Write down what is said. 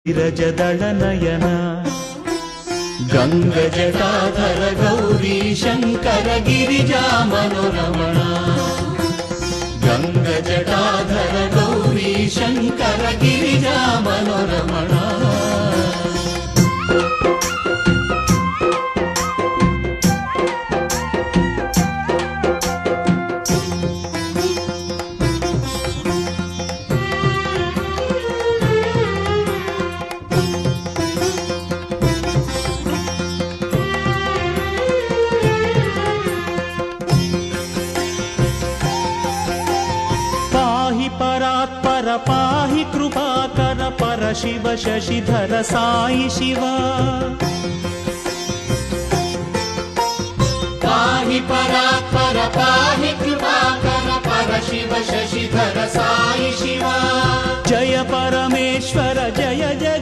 विरजदलनयन गंगजटाधर गौरी शंकर गिरिजा मनोरमण गंगजटाधर गौरी शंकर गिरिजा मनोरमण परात्पर पाहि कृपाकर पर शिव शशिधर साई शिव पाहि परात्पर पाहि कृपाकर पर शिव शशिधर साई शिव जय परमेश्वर जय जय